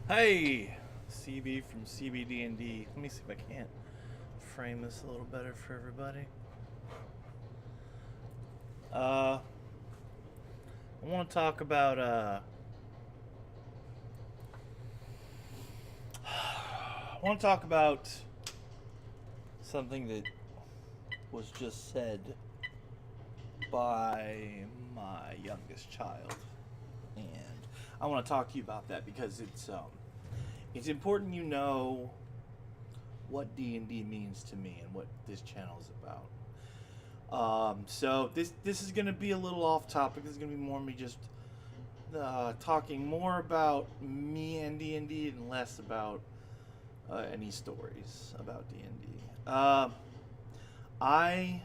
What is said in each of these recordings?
Hey, CB from CBD&D. Let me see if I can't frame this a little better for everybody. Uh, I want to talk about I want to talk about something that was just said by my youngest child, and I want to talk to you about that because it's important you know what D&D means to me and what this channel is about. So this is gonna be a little off topic. This is gonna be more me just talking more about me and D&D and less about any stories about D&D. I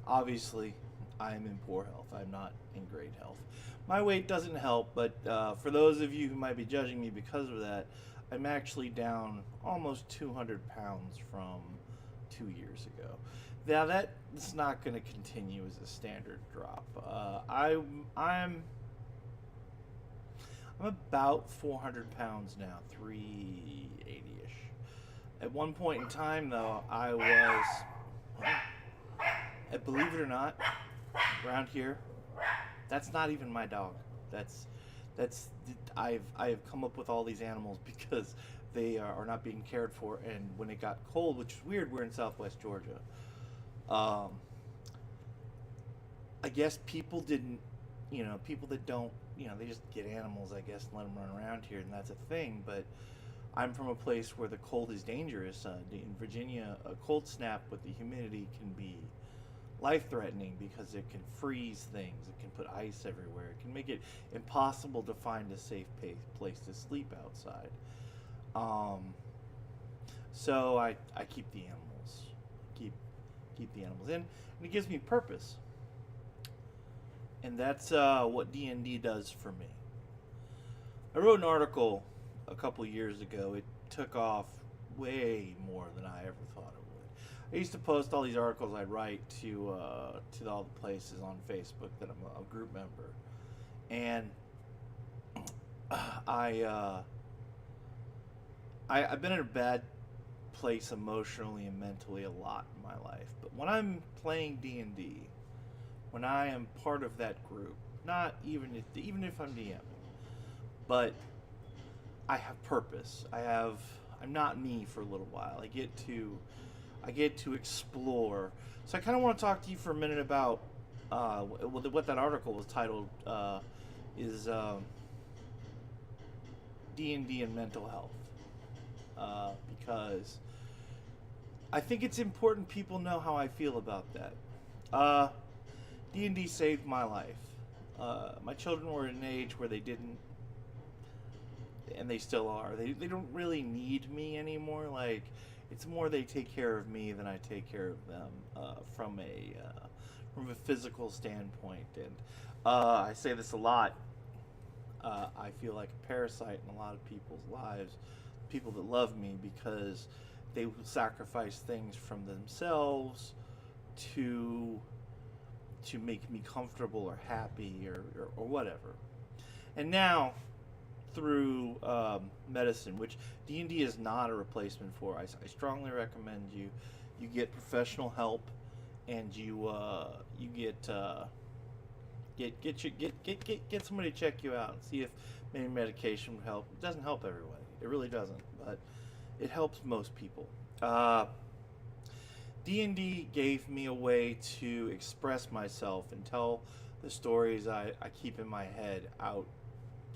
obviously I'm in poor health. I'm not in great health. My weight doesn't help, but for those of you who might be judging me because of that, I'm actually down almost 200 pounds from 2 years ago. Now that's not going to continue as a standard drop. I'm about 400 pounds now, 380 ish. At one point in time, though, I was, believe it or not, around here, that's not even my dog. That's that's I have come up with all these animals because they are not being cared for. And when it got cold, which is weird, we're in Southwest Georgia. Um, I guess people didn't, people that don't, they just get animals, I guess, and let them run around here, and that's a thing. But I'm from a place where the cold is dangerous. In Virginia, a cold snap with the humidity can be life threatening because it can freeze things, it can put ice everywhere, it can make it impossible to find a safe place to sleep outside. Um, so I keep the animals, keep keep the animals in, and it gives me purpose, and that's what D&D does for me. I wrote an article a couple years ago. It took off way more than I ever thought it would. I used to post all these articles I'd write to all the places on Facebook that I'm a group member, and I, uh, I've been in a bad place emotionally and mentally a lot in my life. But when I'm playing D&D, when I am part of that group, not even if I'm DMing, but I have purpose. I'm not me for a little while. I get to explore. So I kind of want to talk to you for a minute about what that article was titled is D&D and mental health, because I think it's important people know how I feel about that. Uh, D&D saved my life. My children were at an age where they didn't, and they still are. They don't really need me anymore. Like, it's more they take care of me than I take care of them, from a physical standpoint. And I say this a lot. I feel like a parasite in a lot of people's lives, people that love me, because they will sacrifice things from themselves to to make me comfortable or happy or whatever. And now through medicine, which D&D is not a replacement for. I strongly recommend you get professional help, and you get somebody to check you out and see if maybe medication would help. It doesn't help everybody. It really doesn't, but it helps most people. D&D gave me a way to express myself and tell the stories I keep in my head out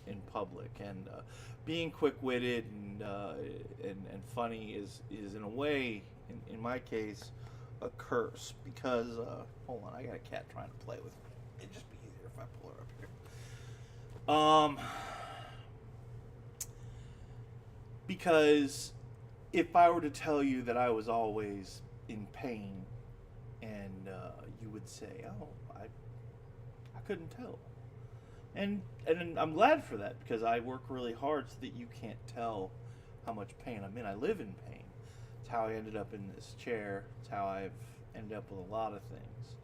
in public. And being quick-witted and funny is in a way, in my case, a curse, because hold on, I got a cat trying to play with me. It'd just be easier if I pull her up here. Because if I were to tell you that I was always in pain, and you would say, "Oh, I couldn't tell," and I'm glad for that, because I work really hard so that you can't tell how much pain I'm in. I live in pain. It's how I ended up in this chair. It's how I've ended up with a lot of things.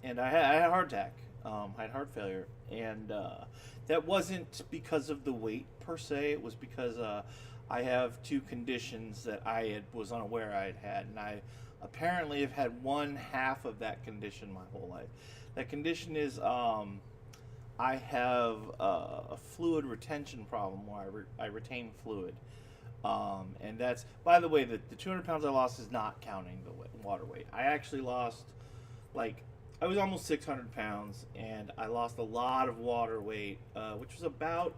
And I had a heart attack. I had heart failure, and that wasn't because of the weight per se. It was because I have two conditions that was unaware I had, and I apparently have had one half of that condition my whole life. That condition is I have a fluid retention problem where I retain fluid. And that's, by the way, the 200 pounds I lost is not counting the water weight. I actually lost, I was almost 600 pounds, and I lost a lot of water weight, which was about,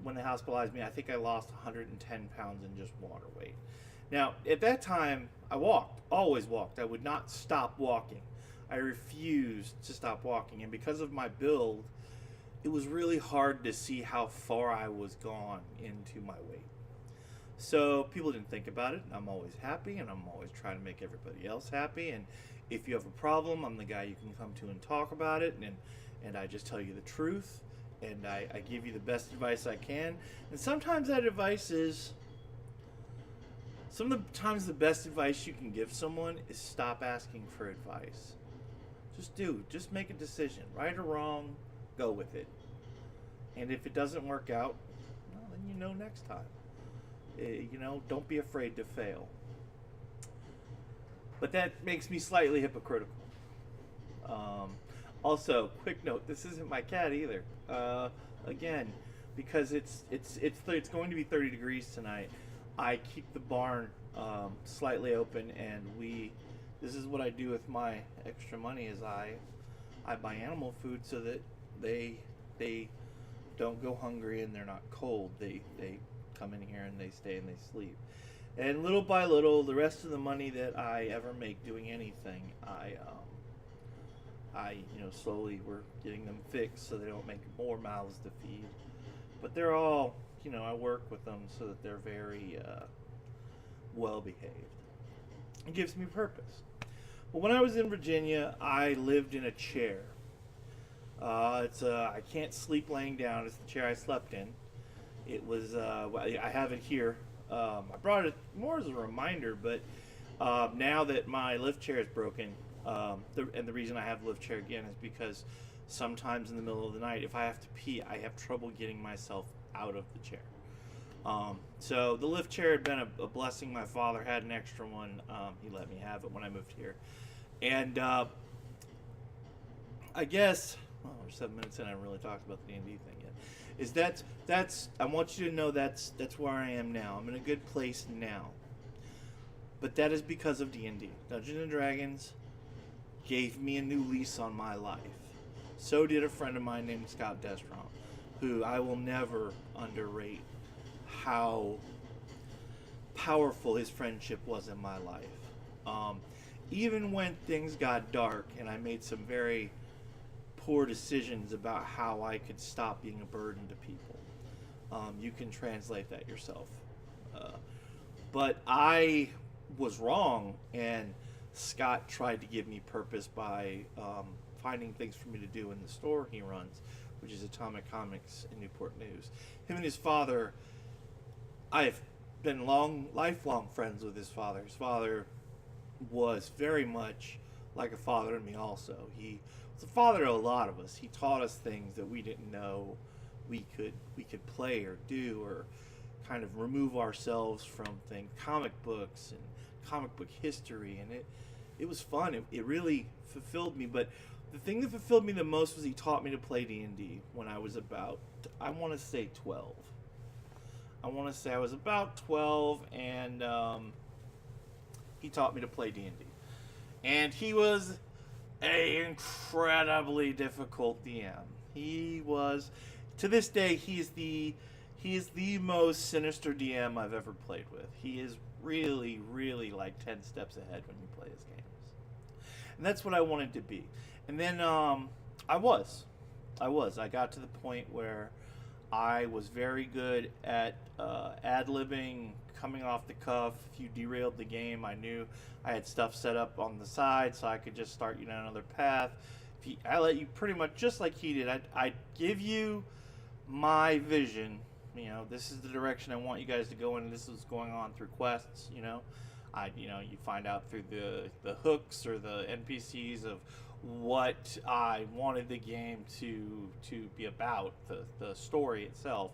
when they hospitalized me, I think I lost 110 pounds in just water weight. Now, at that time, I walked, always walked. I would not stop walking. I refused to stop walking, and because of my build, it was really hard to see how far I was gone into my weight. So people didn't think about it. I'm always happy, and I'm always trying to make everybody else happy. And if you have a problem, I'm the guy you can come to and talk about it. And I just tell you the truth, and I give you the best advice I can. And sometimes that advice is, some of the times the best advice you can give someone is stop asking for advice. Just make a decision, right or wrong, go with it. And if it doesn't work out, well, then you know next time. Don't be afraid to fail. But that makes me slightly hypocritical. Also, quick note: this isn't my cat either. Again, because it's going to be 30 degrees tonight. I keep the barn slightly open, and this is what I do with my extra money: is I buy animal food so that they don't go hungry and they're not cold. They come in here and they stay and they sleep. And little by little, the rest of the money that I ever make doing anything, I slowly we're getting them fixed so they don't make more mouths to feed. But they're all, I work with them so that they're very well behaved. It gives me purpose. Well, when I was in Virginia, I lived in a chair. I can't sleep laying down. It's the chair I slept in. It was, I have it here. I brought it more as a reminder, but now that my lift chair is broken, and the reason I have the lift chair again is because sometimes in the middle of the night, if I have to pee, I have trouble getting myself out of the chair. So the lift chair had been a blessing. My father had an extra one. He let me have it when I moved here. And I guess, we're 7 minutes in, I haven't really talked about the D&D thing yet. That's I want you to know that's where I am now. I'm in a good place now. But that is because of D&D. Dungeons and Dragons gave me a new lease on my life. So did a friend of mine named Scott Destrom, who I will never underrate how powerful his friendship was in my life. Even when things got dark and I made some very poor decisions about how I could stop being a burden to people, you can translate that yourself. But I was wrong, and Scott tried to give me purpose by finding things for me to do in the store he runs, which is Atomic Comics in Newport News. Him and his father, I've been lifelong friends with his father. His father was very much like a father to me also. He was a father to a lot of us. He taught us things that we didn't know we could play or do, or kind of remove ourselves from things, comic books and comic book history, and it was fun. It really fulfilled me. But the thing that fulfilled me the most was he taught me to play D&D when I was about, I want to say 12. I want to say I was about 12, and he taught me to play D&D. And he was an incredibly difficult DM. He was, to this day, he is the most sinister DM I've ever played with. He is really, really like 10 steps ahead when you play his games. And that's what I wanted to be. And then I got to the point where I was very good at ad-libbing, coming off the cuff. If you derailed the game, I knew I had stuff set up on the side so I could just start another path. I let you pretty much, just like he did, I'd give you my vision. This is the direction I want you guys to go in. This is going on through quests. You find out through the hooks or the NPCs of what I wanted the game to be about, the story itself.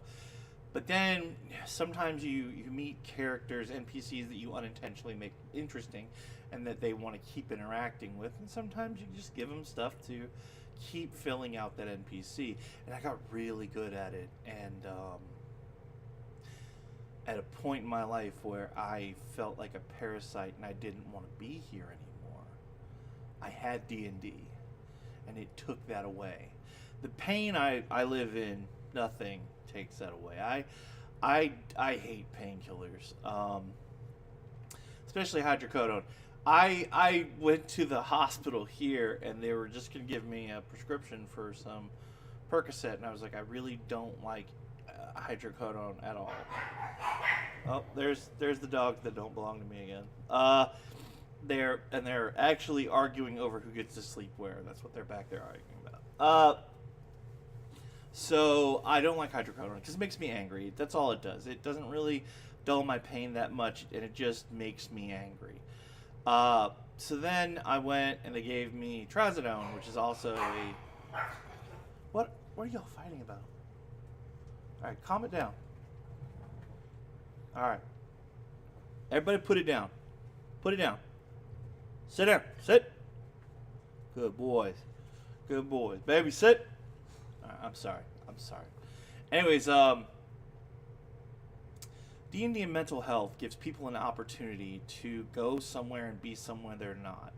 But then sometimes you meet characters, NPCs that you unintentionally make interesting and that they want to keep interacting with. And sometimes you just give them stuff to keep filling out that NPC. And I got really good at it. And at a point in my life where I felt like a parasite and I didn't want to be here anymore, I had D&D. And it took that away. The pain I live in, nothing takes that away. I hate painkillers, especially hydrocodone. I went to the hospital here and they were just gonna give me a prescription for some Percocet, and I was like, I really don't like hydrocodone at all. Oh, there's the dogs that don't belong to me again. They're actually arguing over who gets to sleep where. That's what they're back there arguing about. So I don't like hydrocodone because it makes me angry. That's all it does. It doesn't really dull my pain that much, and it just makes me angry. So then I went and they gave me trazodone, which is also a... What are y'all fighting about? All right, calm it down. All right. Everybody put it down. Put it down. Sit down. Sit. Good boys. Good boys. Baby, sit. I'm sorry. Anyways, D&D and mental health gives people an opportunity to go somewhere and be somewhere they're not.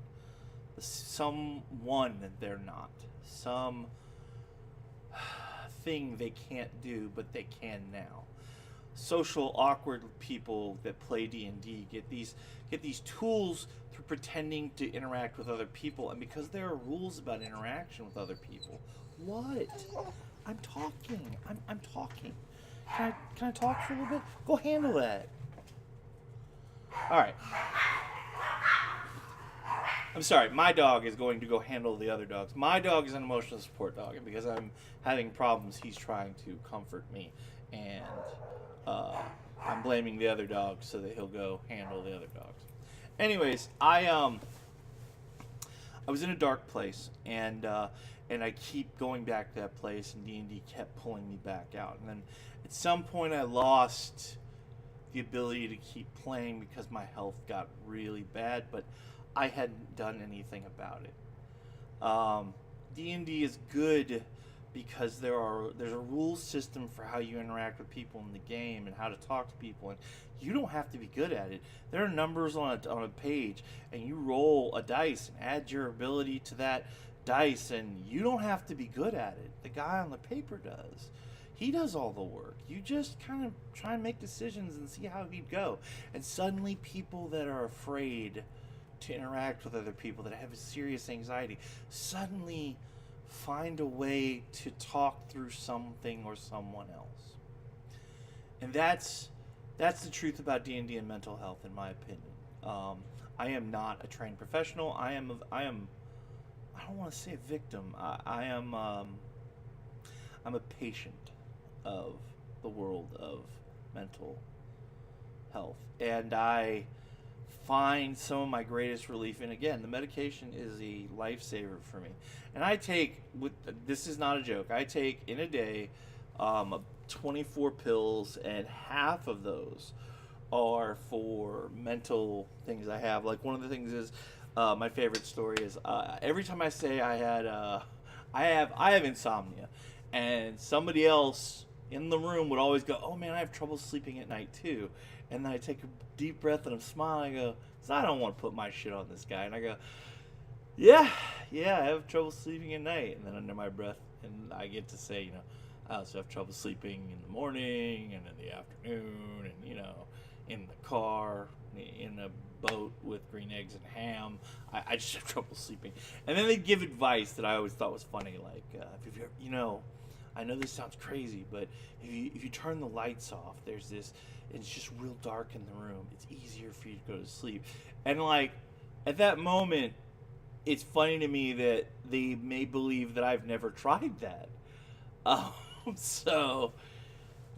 Someone they're not. Some thing they can't do, but they can now. Social awkward people that play D&D get these tools through pretending to interact with other people, and because there are rules about interaction with other people. What? I'm talking. I'm talking. Can I talk for a little bit? Go handle that. All right. I'm sorry. My dog is going to go handle the other dogs. My dog is an emotional support dog, and because I'm having problems, he's trying to comfort me, and I'm blaming the other dog so that he'll go handle the other dogs. Anyways, I was in a dark place, and I keep going back to that place, and D&D kept pulling me back out. And then at some point I lost the ability to keep playing because my health got really bad, but I hadn't done anything about it. D&D is good because there's a rule system for how you interact with people in the game and how to talk to people, and you don't have to be good at it. There are numbers on a page, and you roll a dice and add your ability to that dice, and you don't have to be good at it. The guy on the paper does. He does all the work. You just kind of try and make decisions and see how he'd go. And suddenly people that are afraid to interact with other people, that have a serious anxiety, suddenly find a way to talk through something or someone else. And that's the truth about D&D and mental health, in my opinion. I am not a trained professional. I don't want to say a victim. I'm a patient of the world of mental health, and I find some of my greatest relief. And again, the medication is a lifesaver for me. And I take, this is not a joke, I take in a day 24 pills, and half of those are for mental things I have. Like, one of the things is, my favorite story is every time I say I have insomnia, and somebody else in the room would always go, "Oh man, I have trouble sleeping at night too." And then I take a deep breath and I'm smiling. I go, "So I don't want to put my shit on this guy." And I go, yeah, I have trouble sleeping at night. And then under my breath, and I get to say, I also have trouble sleeping in the morning and in the afternoon, and in the car, in a boat with green eggs and ham. I just have trouble sleeping. And then they give advice that I always thought was funny, like if you're, I know this sounds crazy, but if you turn the lights off, there's this, it's just real dark in the room. It's easier for you to go to sleep. And like at that moment, it's funny to me that they may believe that I've never tried that. So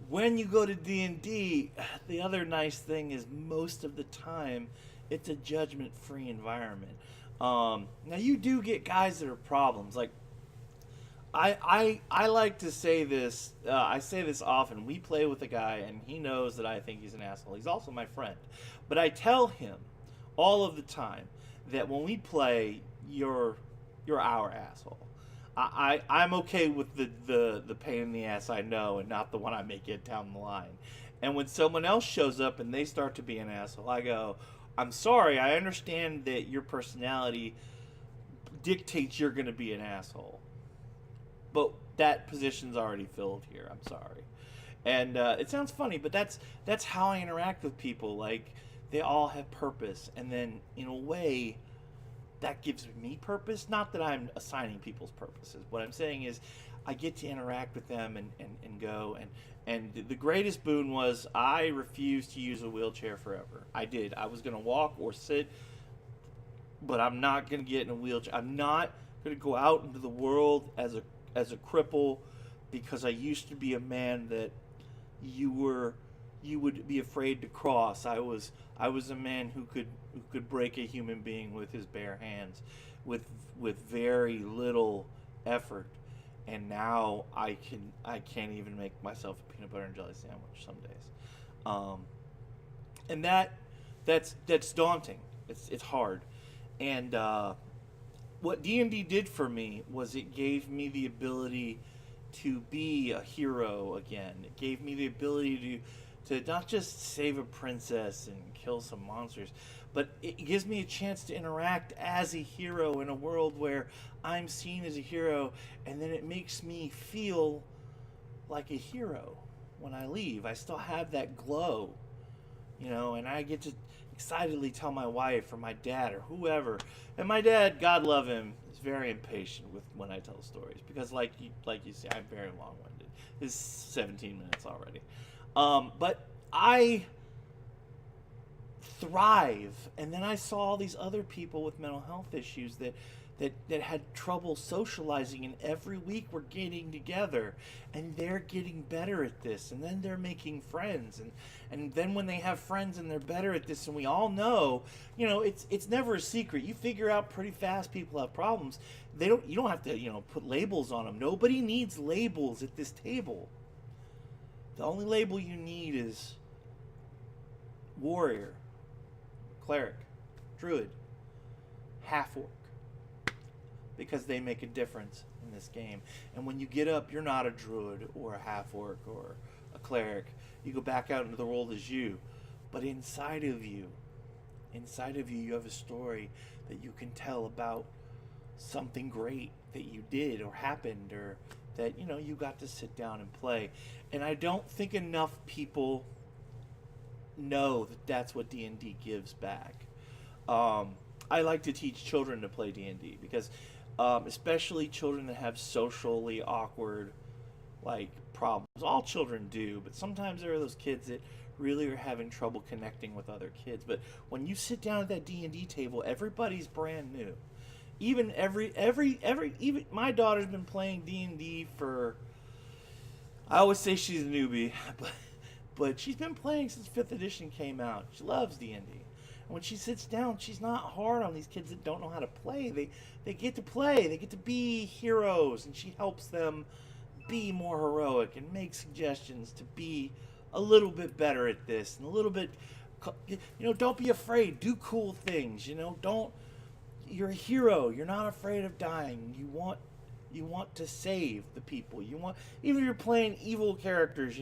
when you go to D&D, the other nice thing is most of the time it's a judgment-free environment. Now you do get guys that are problems. Like I like to say this. I say this often. We play with a guy, and he knows that I think he's an asshole. He's also my friend, but I tell him all of the time that when we play, you're our asshole. I'm okay with the pain in the ass I know, and not the one I may get down the line. And when someone else shows up and they start to be an asshole, I go, I'm sorry. I understand that your personality dictates you're going to be an asshole, but that position's already filled here. I'm sorry. And it sounds funny, but that's how I interact with people. Like, they all have purpose, and then in a way, that gives me purpose. Not that I'm assigning people's purposes. What I'm saying is, I get to interact with them and go. And the greatest boon was I refused to use a wheelchair forever. I did. I was going to walk or sit, but I'm not going to get in a wheelchair. I'm not going to go out into the world as a cripple, because I used to be a man that you would be afraid to cross. I was a man who could break a human being with his bare hands, with very little effort. And now I can't even make myself a peanut butter and jelly sandwich some days. And that's daunting. It's hard. And what D&D did for me was it gave me the ability to be a hero again. It gave me the ability to not just save a princess and kill some monsters, but it gives me a chance to interact as a hero in a world where I'm seen as a hero, and then it makes me feel like a hero when I leave. I still have that glow, and I get to excitedly tell my wife or my dad or whoever. And my dad, God love him, is very impatient with when I tell stories, because like you see, I'm very long-winded. This is 17 minutes already. But I thrive, and then I saw all these other people with mental health issues that had trouble socializing, and every week we're getting together and they're getting better at this, and then they're making friends, and then when they have friends and they're better at this, and we all know, it's never a secret. You figure out pretty fast people have problems. You don't have to put labels on them. Nobody needs labels at this table. The only label you need is warrior, cleric, druid, half-orc, because they make a difference in this game. And when you get up, you're not a druid or a half-orc or a cleric. You go back out into the world as you. But inside of you, you have a story that you can tell about something great that you did or happened, or that you got to sit down and play. And I don't think enough people know that that's what D&D gives back. I like to teach children to play D&D because especially children that have socially awkward problems. All children do, but sometimes there are those kids that really are having trouble connecting with other kids. But when you sit down at that D&D table, everybody's brand new. Even even my daughter's been playing D&D for, I always say she's a newbie, but she's been playing since 5th edition came out. She loves D&D. And when she sits down, she's not hard on these kids that don't know how to play. They get to play. They get to be heroes, and she helps them be more heroic and make suggestions to be a little bit better at this and a little bit, don't be afraid. Do cool things. You're a hero. You're not afraid of dying. You want to save the people. Even if you're playing evil characters,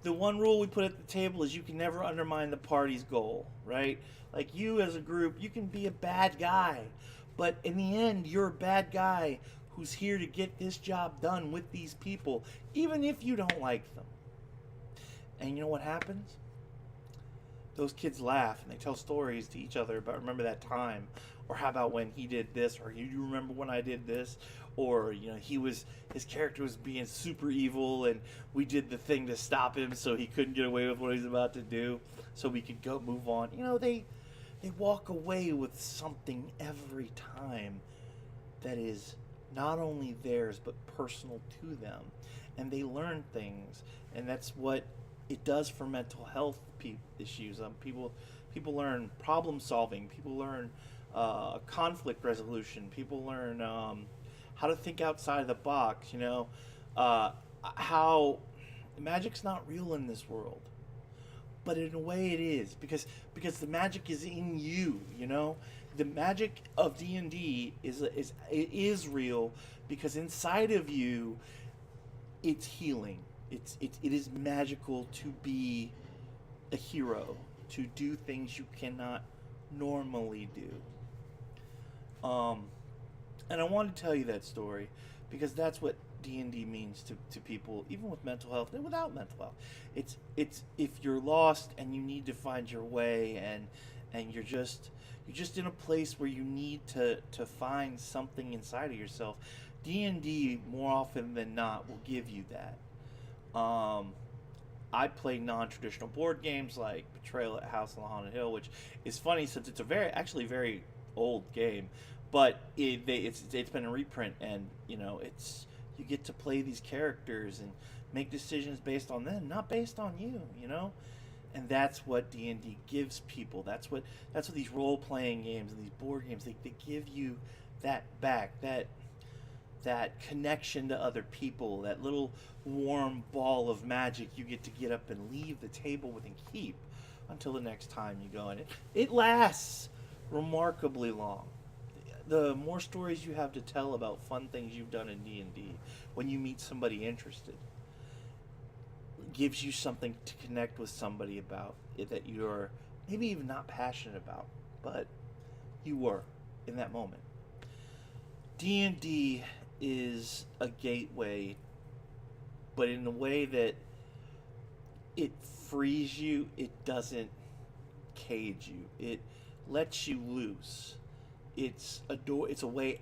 the one rule we put at the table is you can never undermine the party's goal, right? Like, you as a group, you can be a bad guy, but in the end, you're a bad guy who's here to get this job done with these people, even if you don't like them. And you know what happens? Those kids laugh and they tell stories to each other about, remember that time, or how about when he did this, or you remember when I did this, or his character was being super evil and we did the thing to stop him so he couldn't get away with what he's about to do, so we could go move on. They walk away with something every time that is not only theirs but personal to them, and they learn things, and that's what it does for mental health issues. People learn problem solving. People learn conflict resolution. People learn how to think outside the box. Uh, how magic's not real in this world, but in a way it is, because the magic is in you. The magic of D&D is real, because inside of you, it's healing. It is magical to be a hero, to do things you cannot normally do. And I want to tell you that story because that's what D&D means to people, even with mental health and without mental health. It's if you're lost and you need to find your way, and you're just in a place where you need to find something inside of yourself. D&D more often than not will give you that. I play non-traditional board games like Betrayal at House on the Haunted Hill, which is funny since it's a very old game, but it's been a reprint, and you get to play these characters and make decisions based on them, not based on you, and that's what D&D gives people. That's what these role-playing games and these board games, they give you that back, that connection to other people, that little warm ball of magic you get up and leave the table with and keep until the next time you go. And it lasts remarkably long. The more stories you have to tell about fun things you've done in D&D, when you meet somebody interested, gives you something to connect with somebody about that you're maybe even not passionate about, but you were in that moment. D&D is a gateway, but in a way that it frees you. It doesn't cage you. It lets you loose. It's a door. It's a way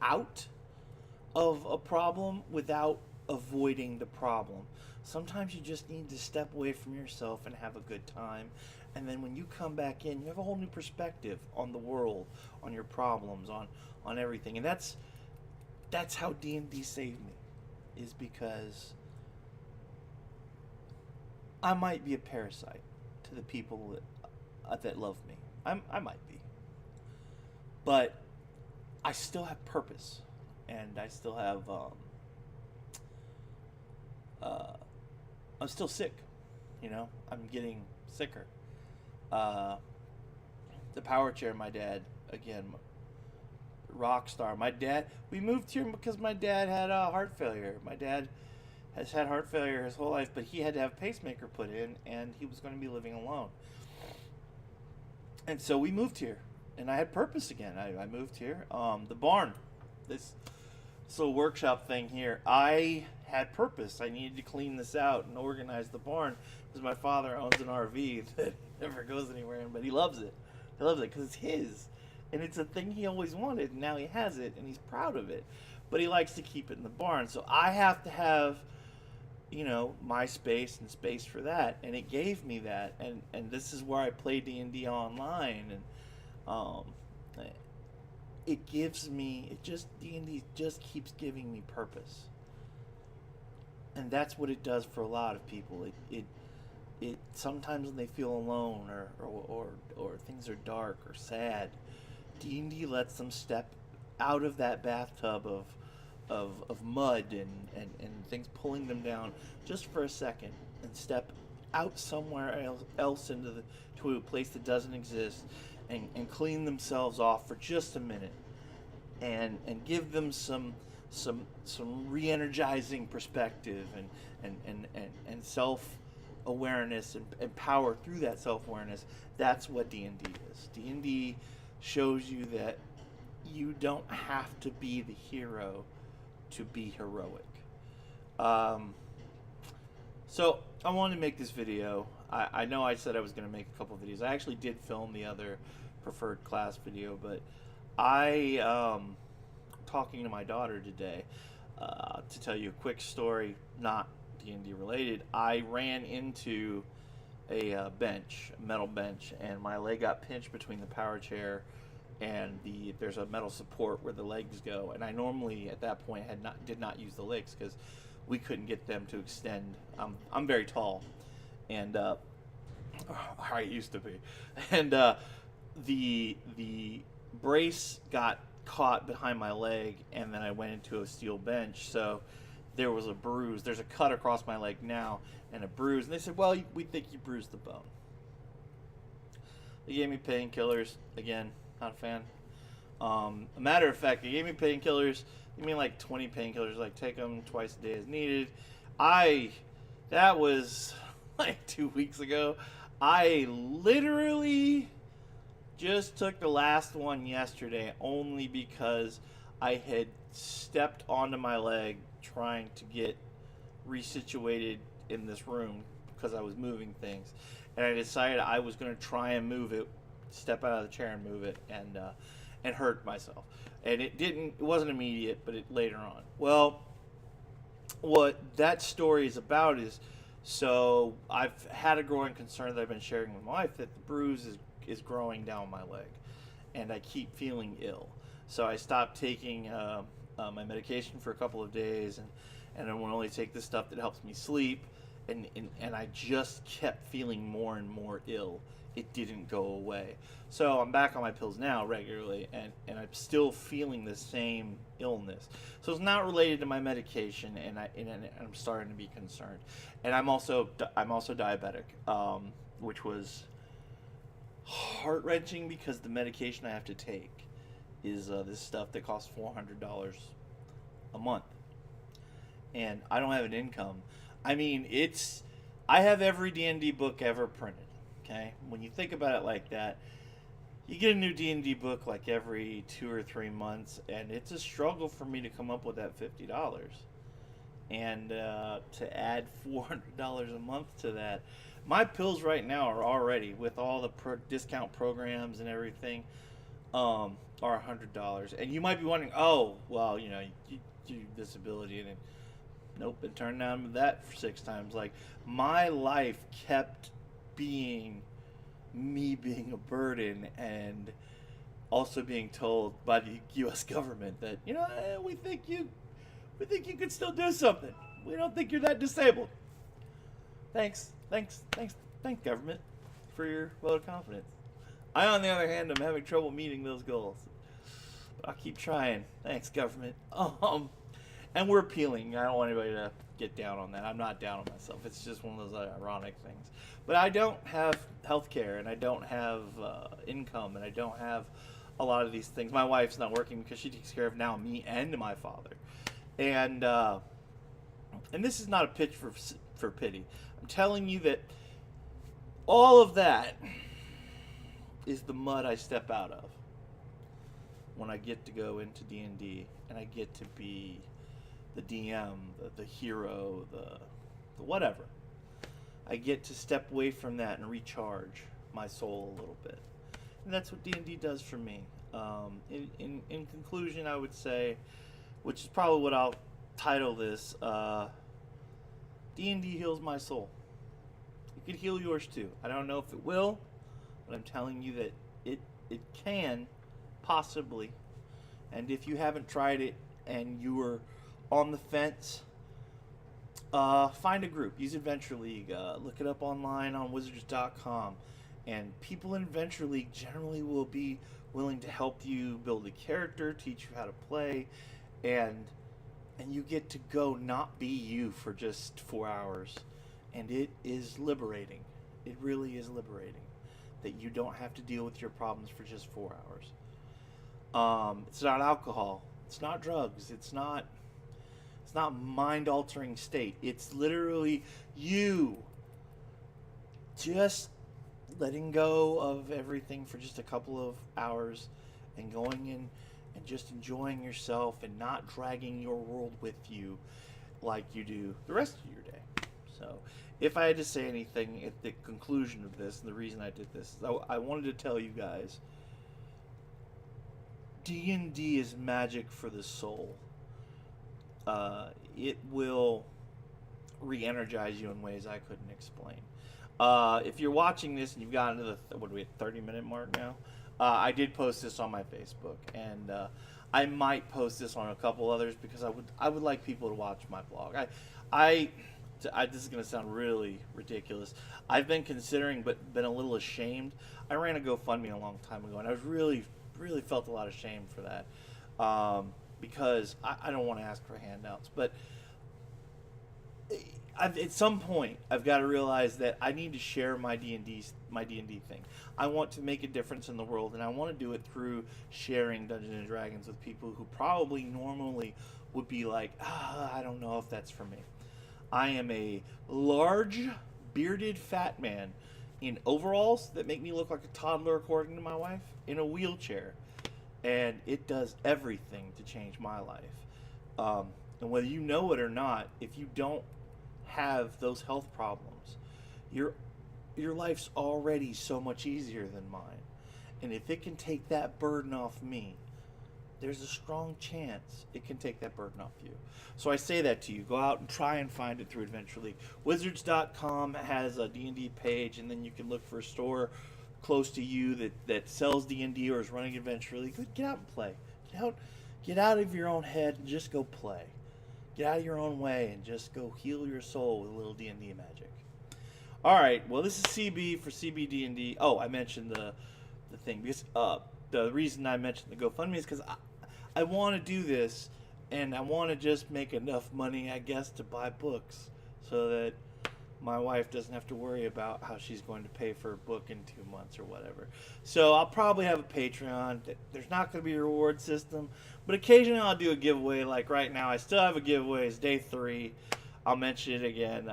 out of a problem without avoiding the problem. Sometimes you just need to step away from yourself and have a good time, and then when you come back in, you have a whole new perspective on the world, on your problems, on everything. And that's how D&D saved me, is because I might be a parasite to the people that love me. I might be, but I still have purpose, and I still have I'm still sick. I'm getting sicker. The power chair, my dad, again, rock star. My dad, we moved here because my dad had heart failure. My dad has had heart failure his whole life, but he had to have a pacemaker put in, and he was going to be living alone. And so we moved here, and I had purpose again. I moved here. The barn, this little workshop thing here, I had purpose. I needed to clean this out and organize the barn because my father owns an RV that never goes anywhere, but he loves it. He loves it because it's his. And it's a thing he always wanted, and now he has it, and he's proud of it. But he likes to keep it in the barn. So I have to have, my space and space for that. And it gave me that. And this is where I play D&D online. And it gives me, D&D just keeps giving me purpose. And that's what it does for a lot of people. It sometimes when they feel alone or things are dark or sad, D&D lets them step out of that bathtub of mud and things pulling them down just for a second, and step out somewhere else to a place that doesn't exist, and clean themselves off for just a minute, and give them some re-energizing perspective and self-awareness and power through that self-awareness. That's what D&D is. D&D shows you that you don't have to be the hero to be heroic. So I wanted to make this video. I know I said I was going to make a couple videos. I actually did film the other preferred class video, but talking to my daughter today, to tell you a quick story, not D&D related. I ran into a metal bench, and my leg got pinched between the power chair and there's a metal support where the legs go, and I normally at that point did not use the legs because we couldn't get them to extend. I'm very tall, and I used to be, and the brace got caught behind my leg, and then I went into a steel bench, so there was a bruise. There's a cut across my leg now and a bruise. And they said, well, we think you bruised the bone. They gave me painkillers. Again, not a fan. A matter of fact, they gave me painkillers. You mean like 20 painkillers, like take them twice a day as needed. That was like 2 weeks ago. I literally just took the last one yesterday only because I had stepped onto my leg trying to get resituated in this room because I was moving things, and I decided I was going to try and move it, step out of the chair and move it, and hurt myself. And it wasn't immediate, but it later on. Well, what that story is about is, so I've had a growing concern that I've been sharing with my wife, that the bruise is growing down my leg, and I keep feeling ill. So I stopped taking my medication for a couple of days, and I will only take the stuff that helps me sleep, and I just kept feeling more and more ill. It didn't go away. So I'm back on my pills now regularly, and I'm still feeling the same illness. So it's not related to my medication, and I'm starting to be concerned. And I'm also diabetic, which was heart-wrenching because the medication I have to take is this stuff that costs $400 a month, and I don't have an income. I mean, I have every D&D book ever printed. Okay, when you think about it like that, you get a new D&D book like every 2 or 3 months, and it's a struggle for me to come up with that $50. And to add $400 a month to that, my pills right now are already, with all the discount programs and everything, are $100. And you might be wondering, oh, well, you do disability, and nope, it turned down that for 6 times. Like, my life kept being me being a burden, and also being told by the U.S. government that, we think you could still do something. We don't think you're that disabled. Thanks, government, for your vote of confidence. I, on the other hand, am having trouble meeting those goals, but I'll keep trying. Thanks, government. And we're appealing. I don't want anybody to get down on that. I'm not down on myself. It's just one of those ironic things. But I don't have health care, and I don't have income, and I don't have a lot of these things. My wife's not working because she takes care of now me and my father. And this is not a pitch for pity. I'm telling you that all of that is the mud I step out of when I get to go into D&D, and I get to be the DM, the hero, the whatever. I get to step away from that and recharge my soul a little bit. And that's what D&D does for me. In conclusion, I would say, which is probably what I'll title this, D&D heals my soul. It could heal yours too. I don't know if it will, but I'm telling you that it can, possibly. And if you haven't tried it and you are on the fence, find a group. Use Adventure League. Look it up online on Wizards.com. And people in Adventure League generally will be willing to help you build a character, teach you how to play, and you get to go not be you for just 4 hours. And it is liberating. It really is liberating that you don't have to deal with your problems for just 4 hours. It's not alcohol. It's not drugs. It's not mind-altering state. It's literally you just letting go of everything for just a couple of hours and going in and just enjoying yourself and not dragging your world with you like you do the rest of your day. So if I had to say anything at the conclusion of this, and the reason I did this, I wanted to tell you guys, D&D is magic for the soul. It will re-energize you in ways I couldn't explain. If you're watching this and you've gotten to the 30-minute mark now, I did post this on my Facebook, and I might post this on a couple others because I would like people to watch my blog. This is going to sound really ridiculous. I've been considering, but been a little ashamed. I ran a GoFundMe a long time ago, and I was really really felt a lot of shame for that, because I don't want to ask for handouts, but at some point I've got to realize that I need to share my D&D thing. I want to make a difference in the world, and I want to do it through sharing Dungeons and Dragons with people who probably normally would be like, I don't know if that's for me. I am a large, bearded, fat man in overalls that make me look like a toddler, according to my wife, in a wheelchair, and it does everything to change my life. And whether you know it or not, if you don't have those health problems, your life's already so much easier than mine. And if it can take that burden off me, there's a strong chance it can take that burden off you. So I say that to you. Go out and try and find it through Adventure League. Wizards.com has a D&D page, and then you can look for a store close to you that sells D&D or is running Adventure League. Get out and play. Get out of your own head and just go play. Get out of your own way and just go heal your soul with a little D&D magic. All right. Well, this is CB for CB D&D. Oh, I mentioned the thing because the reason I mentioned the GoFundMe is because I want to do this, and I want to just make enough money, I guess, to buy books so that my wife doesn't have to worry about how she's going to pay for a book in 2 months or whatever. So I'll probably have a Patreon. There's not going to be a reward system, but occasionally I'll do a giveaway. Like right now, I still have a giveaway. It's day 3. I'll mention it again.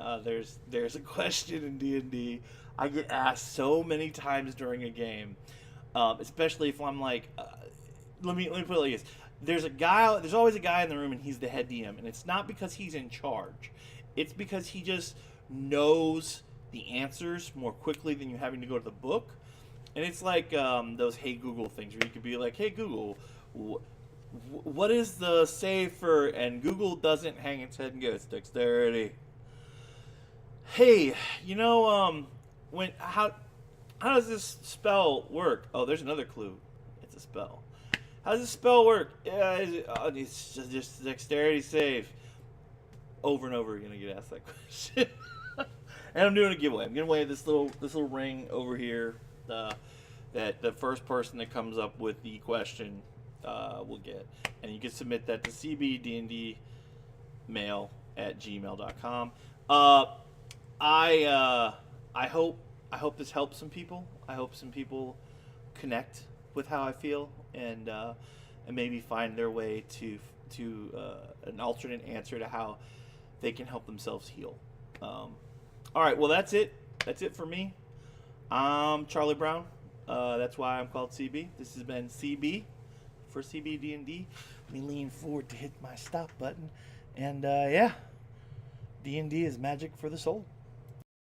There's a question in D&D I get asked so many times during a game, especially if I'm like, let me put it like this. There's always a guy in the room, and he's the head DM, and it's not because he's in charge. It's because he just knows the answers more quickly than you having to go to the book. And it's like those Hey Google things where you could be like, hey Google, what is the save for, and Google doesn't hang its head and go, it's dexterity. Hey, how does this spell work? Oh, there's another clue. It's a spell. How does this spell work? It's just dexterity save. Over and over, you're gonna get asked that question. And I'm doing a giveaway. I'm giving away this little ring over here that the first person that comes up with the question will get. And you can submit that to cbdndmail@gmail.com. I hope this helps some people. I hope some people connect with how I feel and maybe find their way to an alternate answer to how they can help themselves heal. All right, well, that's it. That's it for me. I'm Charlie Brown. That's why I'm called CB. This has been CB for CBD&D. Let me lean forward to hit my stop button. And, yeah, D&D is magic for the soul.